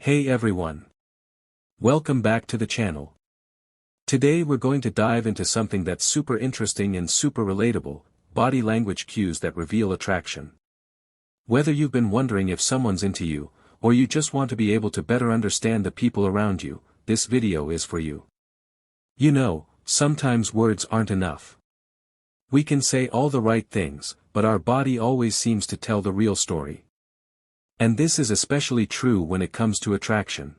Hey everyone. Welcome back to the channel. Today we're going to dive into something that's super interesting and super relatable, body language cues that reveal attraction. Whether you've been wondering if someone's into you, or you just want to be able to better understand the people around you, this video is for you. You know, sometimes words aren't enough. We can say all the right things, but our body always seems to tell the real story. And this is especially true when it comes to attraction.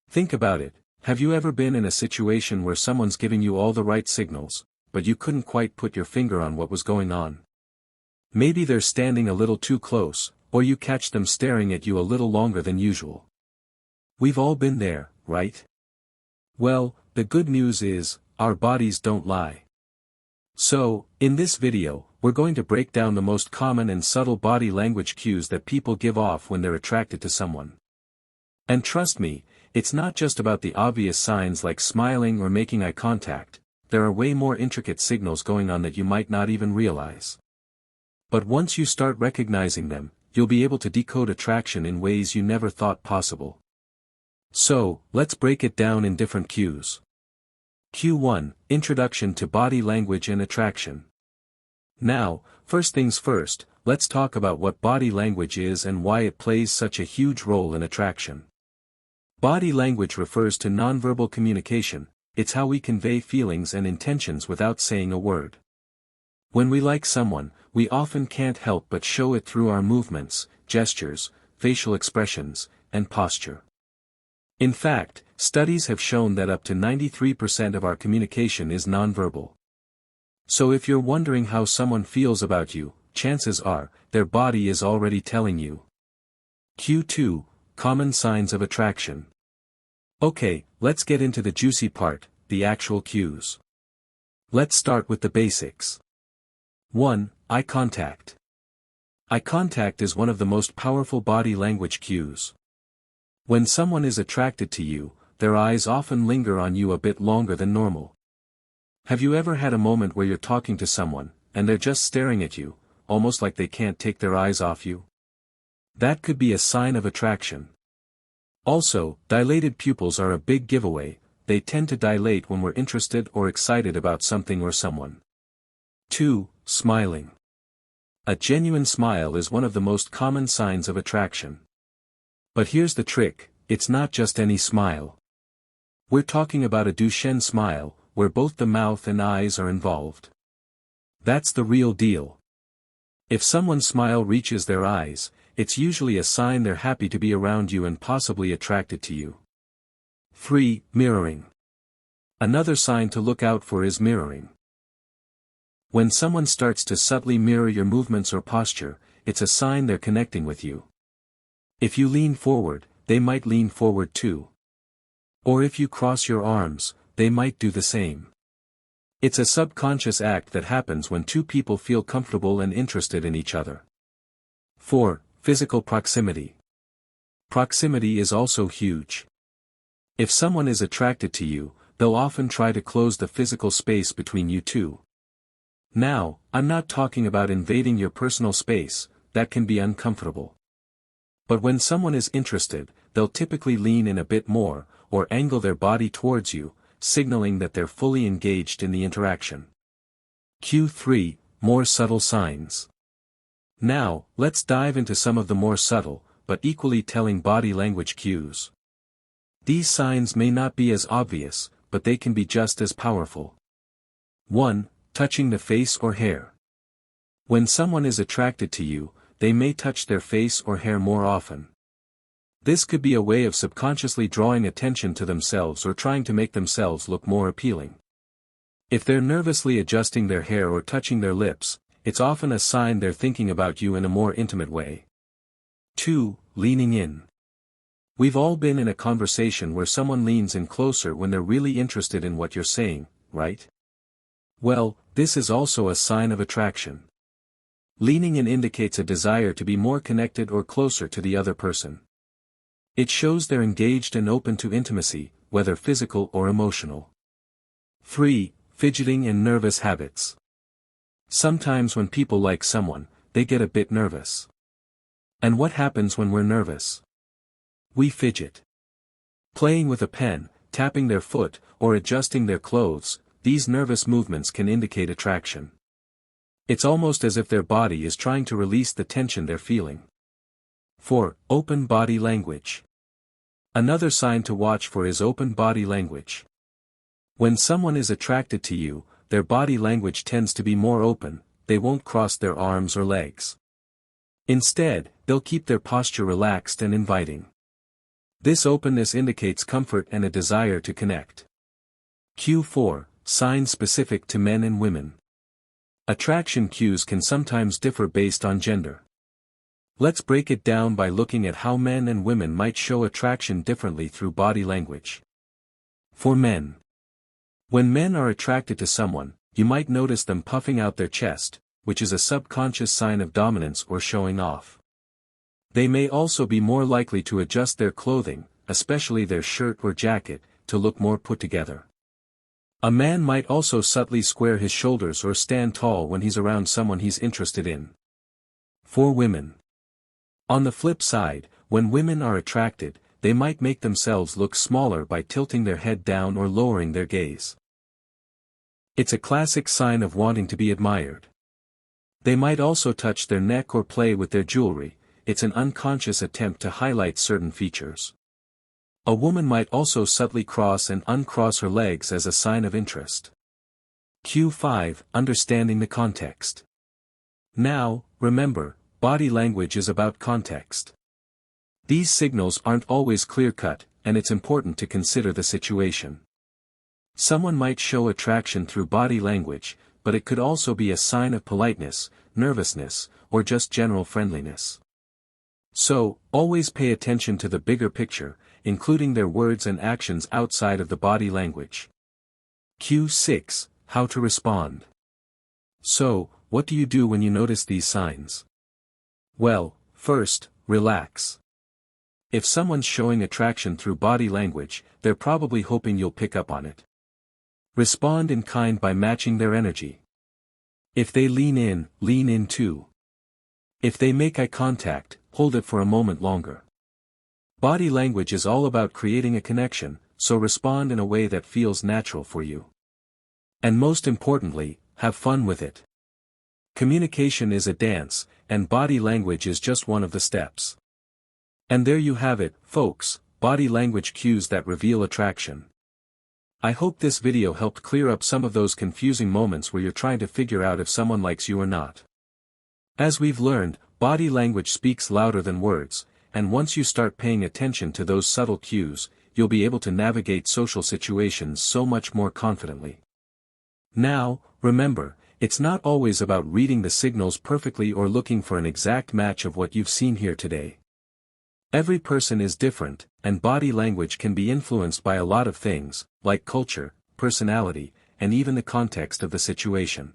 Think about it, have you ever been in a situation where someone's giving you all the right signals, but you couldn't quite put your finger on what was going on? Maybe they're standing a little too close, or you catch them staring at you a little longer than usual. We've all been there, right? Well, the good news is, our bodies don't lie. So, in this video, we're going to break down the most common and subtle body language cues that people give off when they're attracted to someone. And trust me, it's not just about the obvious signs like smiling or making eye contact, there are way more intricate signals going on that you might not even realize. But once you start recognizing them, you'll be able to decode attraction in ways you never thought possible. So, let's break it down in different cues. Cue 1, Introduction to Body Language and Attraction. Now, first things first, let's talk about what body language is and why it plays such a huge role in attraction. Body language refers to nonverbal communication, it's how we convey feelings and intentions without saying a word. When we like someone, we often can't help but show it through our movements, gestures, facial expressions, and posture. In fact, studies have shown that up to 93% of our communication is nonverbal. So if you're wondering how someone feels about you, chances are, their body is already telling you. Cue 2, Common Signs of Attraction. Okay, let's get into the juicy part, the actual cues. Let's start with the basics. 1. Eye contact. Eye contact is one of the most powerful body language cues. When someone is attracted to you, their eyes often linger on you a bit longer than normal. Have you ever had a moment where you're talking to someone, and they're just staring at you, almost like they can't take their eyes off you? That could be a sign of attraction. Also, dilated pupils are a big giveaway, they tend to dilate when we're interested or excited about something or someone. 2. Smiling. A genuine smile is one of the most common signs of attraction. But here's the trick, it's not just any smile. We're talking about a Duchenne smile, where both the mouth and eyes are involved. That's the real deal. If someone's smile reaches their eyes, it's usually a sign they're happy to be around you and possibly attracted to you. 3. Mirroring. Another sign to look out for is mirroring. When someone starts to subtly mirror your movements or posture, it's a sign they're connecting with you. If you lean forward, they might lean forward too. Or if you cross your arms, they might do the same. It's a subconscious act that happens when two people feel comfortable and interested in each other. 4. Physical proximity. Proximity is also huge. If someone is attracted to you, they'll often try to close the physical space between you two. Now, I'm not talking about invading your personal space, that can be uncomfortable. But when someone is interested, they'll typically lean in a bit more, or angle their body towards you, signaling that they're fully engaged in the interaction. Cue 3, More subtle signs. Now, let's dive into some of the more subtle, but equally telling body language cues. These signs may not be as obvious, but they can be just as powerful. 1. Touching the face or hair. When someone is attracted to you, they may touch their face or hair more often. This could be a way of subconsciously drawing attention to themselves or trying to make themselves look more appealing. If they're nervously adjusting their hair or touching their lips, it's often a sign they're thinking about you in a more intimate way. 2. Leaning in. We've all been in a conversation where someone leans in closer when they're really interested in what you're saying, right? Well, this is also a sign of attraction. Leaning in indicates a desire to be more connected or closer to the other person. It shows they're engaged and open to intimacy, whether physical or emotional. 3. Fidgeting and nervous habits. Sometimes when people like someone, they get a bit nervous. And what happens when we're nervous? We fidget. Playing with a pen, tapping their foot, or adjusting their clothes, these nervous movements can indicate attraction. It's almost as if their body is trying to release the tension they're feeling. 4. Open body language. Another sign to watch for is open body language. When someone is attracted to you, their body language tends to be more open, they won't cross their arms or legs. Instead, they'll keep their posture relaxed and inviting. This openness indicates comfort and a desire to connect. Q4. Signs specific to men and women. Attraction cues can sometimes differ based on gender. Let's break it down by looking at how men and women might show attraction differently through body language. For men. When men are attracted to someone, you might notice them puffing out their chest, which is a subconscious sign of dominance or showing off. They may also be more likely to adjust their clothing, especially their shirt or jacket, to look more put together. A man might also subtly square his shoulders or stand tall when he's around someone he's interested in. For women. On the flip side, when women are attracted, they might make themselves look smaller by tilting their head down or lowering their gaze. It's a classic sign of wanting to be admired. They might also touch their neck or play with their jewelry. It's an unconscious attempt to highlight certain features. A woman might also subtly cross and uncross her legs as a sign of interest. Q5. Understanding the context. Now, remember, body language is about context. These signals aren't always clear-cut, and it's important to consider the situation. Someone might show attraction through body language, but it could also be a sign of politeness, nervousness, or just general friendliness. So, always pay attention to the bigger picture, including their words and actions outside of the body language. Q6. How to respond. So, what do you do when you notice these signs? Well, first, relax. If someone's showing attraction through body language, they're probably hoping you'll pick up on it. Respond in kind by matching their energy. If they lean in too. If they make eye contact, hold it for a moment longer. Body language is all about creating a connection, so respond in a way that feels natural for you. And most importantly, have fun with it. Communication is a dance, and body language is just one of the steps. And there you have it, folks, body language cues that reveal attraction. I hope this video helped clear up some of those confusing moments where you're trying to figure out if someone likes you or not. As we've learned, body language speaks louder than words, and once you start paying attention to those subtle cues, you'll be able to navigate social situations so much more confidently. Now, remember, it's not always about reading the signals perfectly or looking for an exact match of what you've seen here today. Every person is different, and body language can be influenced by a lot of things, like culture, personality, and even the context of the situation.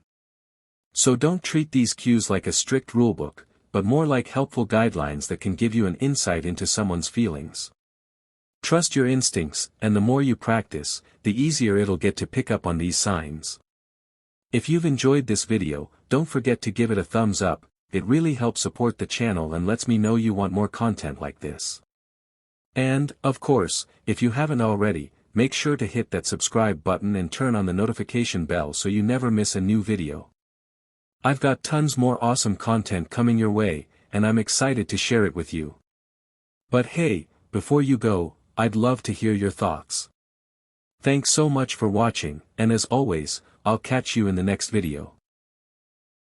So don't treat these cues like a strict rulebook, but more like helpful guidelines that can give you an insight into someone's feelings. Trust your instincts, and the more you practice, the easier it'll get to pick up on these signs. If you've enjoyed this video, don't forget to give it a thumbs up, it really helps support the channel and lets me know you want more content like this. And, of course, if you haven't already, make sure to hit that subscribe button and turn on the notification bell so you never miss a new video. I've got tons more awesome content coming your way, and I'm excited to share it with you. But hey, before you go, I'd love to hear your thoughts. Thanks so much for watching, and as always, I'll catch you in the next video.